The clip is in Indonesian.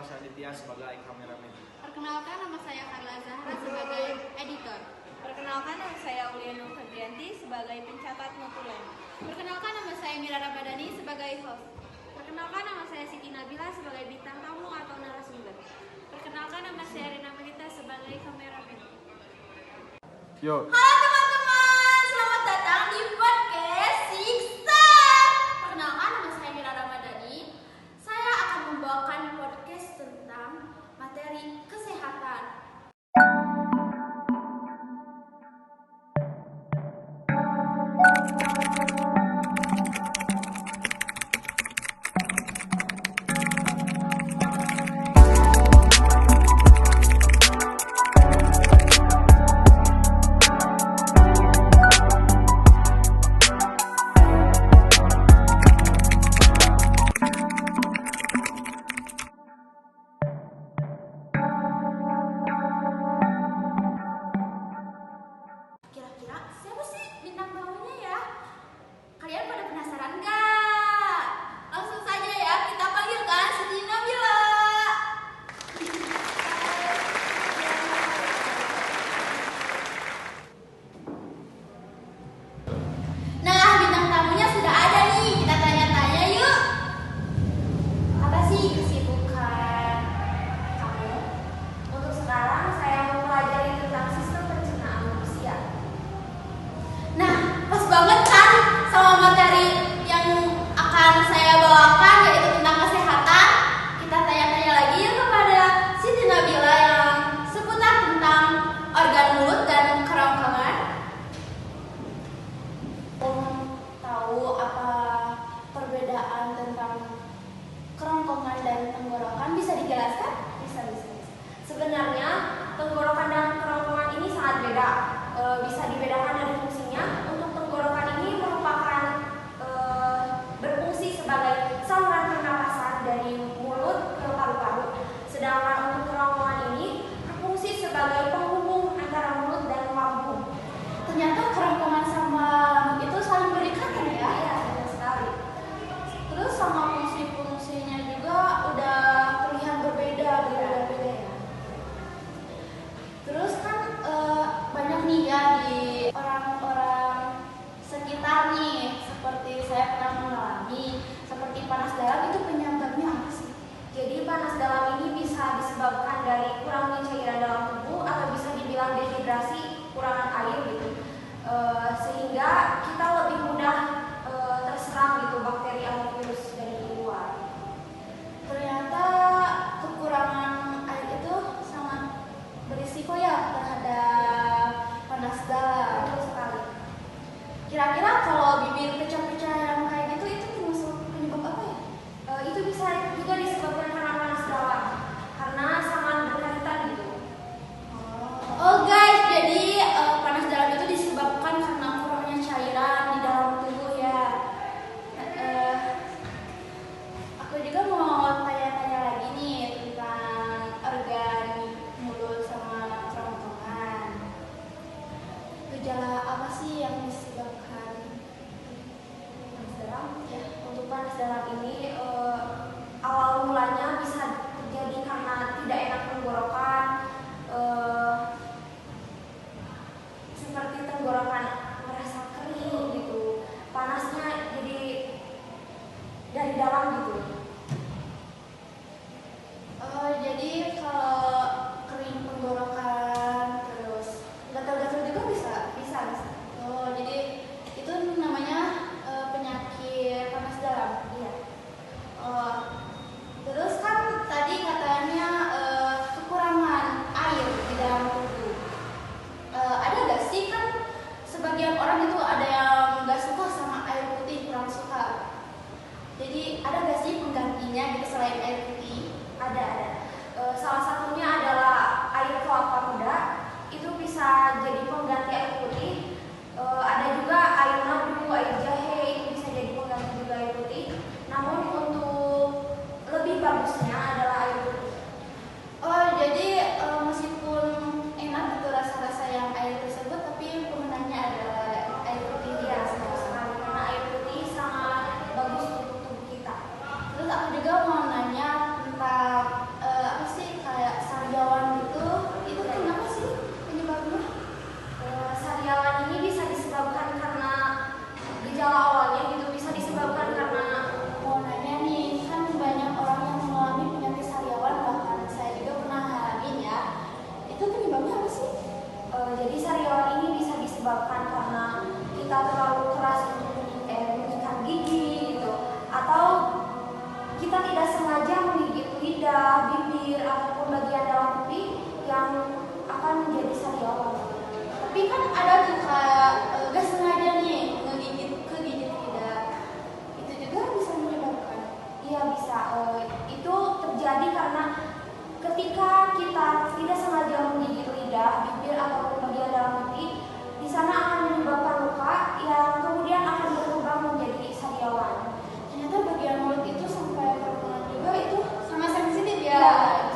Fasya Aditya sebagai kameramen. Perkenalkan, nama saya Carla Zahra sebagai editor. Perkenalkan, nama saya Ulia Nur Febrianti sebagai pencatat notulen. Perkenalkan, nama saya Mira Ramadhani sebagai host. Perkenalkan, nama saya Siti Nabila sebagai bintang tamu atau narasumber. Perkenalkan, nama saya Rina Melita sebagai kameramen. Yuk. Halo teman-teman, selamat datang di podcast Sixstar. Perkenalkan, nama saya Mira Ramadhani. Saya akan membawakan podcast tentang materi kesehatan. Kira-kira siapa sih bintang tamunya ya? Kalian pada penasaran nggak? Langsung saja ya, kita panggilkan Siti Nabila. Nah, bintang tamunya sudah ada nih. Kita tanya-tanya yuk. Apa sih kesibukan kamu? Untuk sekarang saya mempelajari tentang sistem pencernaan manusia. Nah, pas banget kan sama materi yang akan saya bawakan, yaitu tentang kesehatan. Kita tanya-tanya lagi yuk kepada Siti Nabila yang seputar tentang organ mulut dan kerongkongan. Tahu apa perbedaan tentang kerongkongan dan tenggorokan? Bisa dijelaskan? Bisa. Sebenarnya tenggorokan dan kerongkongan ini sangat beda. Bisa dibedakan dari fungsinya. Untuk tenggorokan ini merupakan berfungsi sebagai saluran pernapasan dari mulut ke paru-paru. Sedangkan untuk kerongkongan ini berfungsi sebagai penghubung antara mulut dan lambung. Ternyata kerongkongan sama lambung itu saling berdekatan ya? Iya, benar sekali. Terus sama fungsi-fungsinya juga udah terlihat berbeda ya. Terus kan banyak nih ya di orang-orang sekitar nih, seperti saya pernah mengalami seperti panas dalam. Itu penyebabnya apa sih? Jadi panas dalam ini bisa disebabkan dari kurangnya cairan dalam tubuh atau bisa dibilang dehidrasi, kurangan air gitu. Sehingga kita lebih mudah terserang gitu bakteri atau virus dari luar. Ternyata kekurangan air itu sangat berisiko ya terhadap panas dalam. Betul sekali. Kira-kira kalau bibir pecah-pecah yang kayak gitu itu termasuk penyebab apa ya? Itu bisa juga disebabkan karena panas dalam, karena sangat berkaitan gitu. Oh guys, jadi panas dalam itu disebabkan karena bibir ataupun bagian dalam pipi yang akan menjadi sariawan. Tapi kan ada tuh kayak gak sengaja nih ngegigit ke gigit lidah, itu juga bisa menyebabkan. Iya bisa. Itu terjadi karena ketika kita tidak sengaja menggigit lidah, bibir ataupun bagian dalam pipi, di sana akan menyebabkan luka yang kemudian akan berkembang menjadi sariawan. Ternyata bagian mulut itu sampai permulaan juga itu Sama sensitif ya. ya